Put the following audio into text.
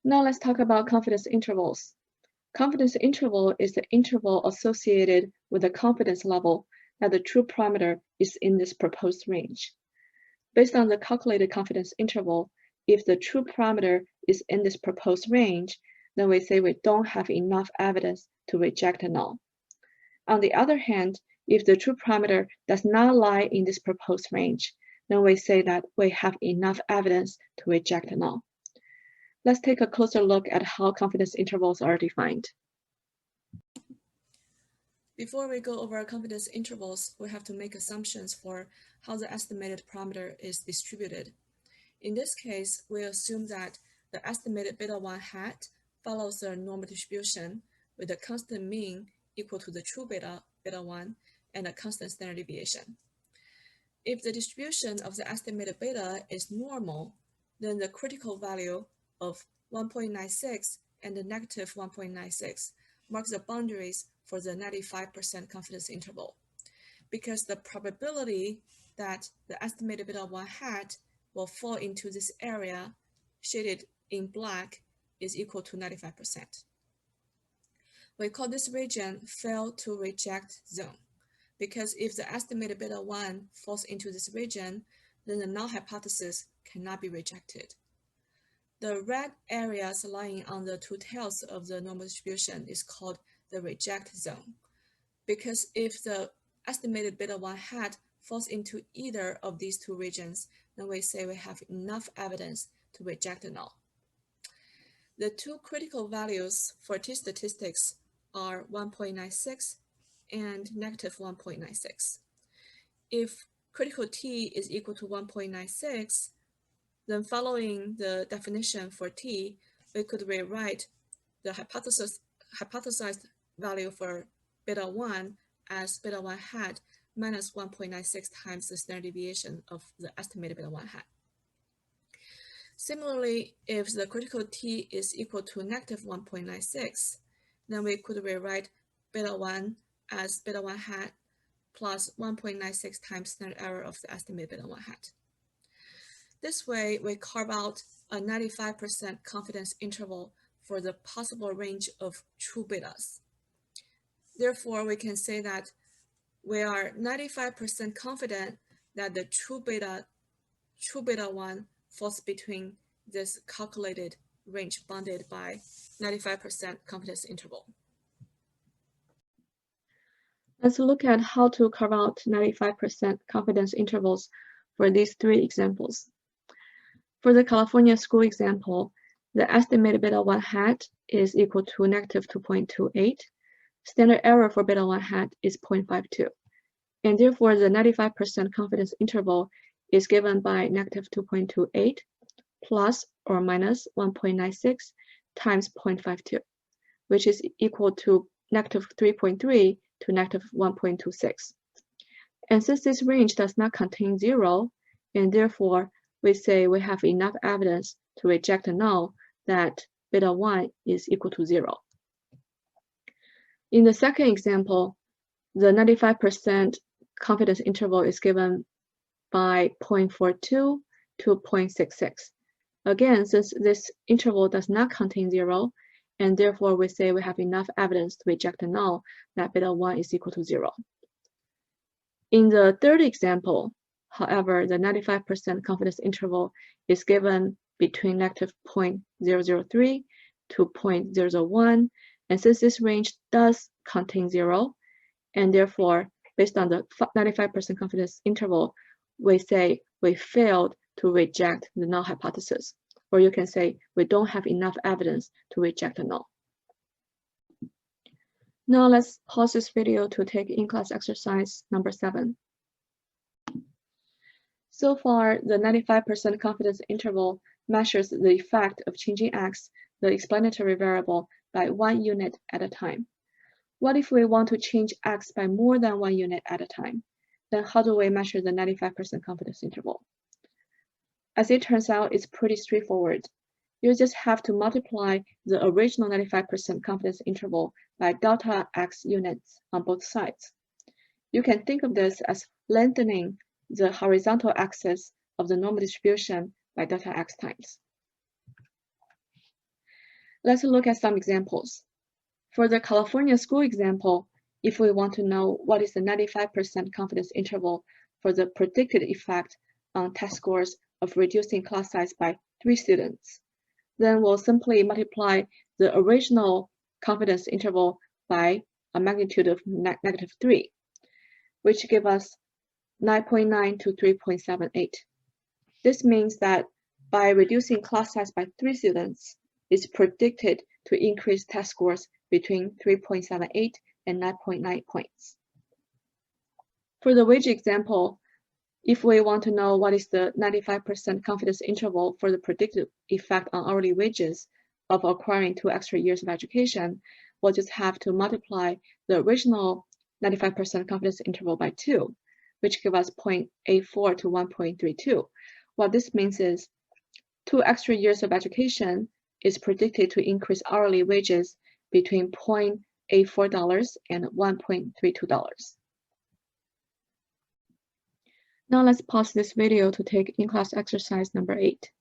Now let's talk about confidence intervals. Confidence interval is the interval associated with the confidence level that the true parameter is in this proposed range. Based on the calculated confidence interval, if the true parameter is in this proposed range, then we say we don't have enough evidence to reject a null. On the other hand, if the true parameter does not lie in this proposed range, then we say that we have enough evidence to reject a null. Let's take a closer look at how confidence intervals are defined. Before we go over confidence intervals, we have to make assumptions for how the estimated parameter is distributed. In this case, we assume that the estimated beta 1 hat follows the normal distribution with a constant mean equal to the true beta 1, and a constant standard deviation. If the distribution of the estimated beta is normal, then the critical value of 1.96 and the negative 1.96 marks the boundaries for the 95% confidence interval, because the probability that the estimated beta 1 hat will fall into this area shaded in black is equal to 95%. We call this region fail to reject zone, because if the estimated beta 1 falls into this region, then the null hypothesis cannot be rejected. The red areas lying on the two tails of the normal distribution is called the reject zone, because if the estimated beta 1 hat falls into either of these two regions, then we say we have enough evidence to reject a null. The two critical values for t statistics are 1.96 and negative 1.96. If critical t is equal to 1.96, then following the definition for t, we could rewrite the hypothesized value for beta 1 as beta 1 hat minus 1.96 times the standard deviation of the estimated beta 1 hat. Similarly, if the critical t is equal to negative 1.96, then we could rewrite beta 1 as beta 1 hat plus 1.96 times standard error of the estimated beta 1 hat. This way, we carve out a 95% confidence interval for the possible range of true betas. Therefore, we can say that we are 95% confident that the true beta 1 falls between this calculated range bounded by 95% confidence interval. Let's look at how to carve out 95% confidence intervals for these three examples. For the California school example, the estimated beta 1 hat is equal to negative 2.28. Standard error for beta 1 hat is 0.52. And therefore, the 95% confidence interval is given by negative 2.28 plus or minus 1.96 times 0.52, which is equal to negative 3.3 to negative 1.26. And since this range does not contain 0, and therefore we say we have enough evidence to reject a null that beta 1 is equal to 0. In the second example, the 95% confidence interval is given by 0.42 to 0.66. Again, since this interval does not contain 0, and therefore we say we have enough evidence to reject a null that beta 1 is equal to 0. In the third example, however, the 95% confidence interval is given between negative 0.003 to 0.001, and since this range does contain 0, and therefore, based on the 95% confidence interval, we say we failed to reject the null hypothesis, or you can say we don't have enough evidence to reject a null. Now let's pause this video to take in-class exercise number 7. So far, the 95% confidence interval measures the effect of changing x, the explanatory variable, by 1 unit at a time. What if we want to change x by more than 1 unit at a time? Then how do we measure the 95% confidence interval? As it turns out, it's pretty straightforward. You just have to multiply the original 95% confidence interval by delta x units on both sides. You can think of this as lengthening the horizontal axis of the normal distribution by delta x times. Let's look at some examples. For the California school example, if we want to know what is the 95% confidence interval for the predicted effect on test scores of reducing class size by 3 students, then we'll simply multiply the original confidence interval by a magnitude of -3, which gives us 9.9 to 3.78. This means that by reducing class size by 3 students, it's predicted to increase test scores between 3.78 and 9.9 points. For the wage example, if we want to know what is the 95% confidence interval for the predicted effect on hourly wages of acquiring 2 extra years of education, we'll just have to multiply the original 95% confidence interval by 2, which gives us 0.84 to 1.32. What this means is 2 extra years of education is predicted to increase hourly wages between $0.84 and $1.32. Now let's pause this video to take in-class exercise number 8.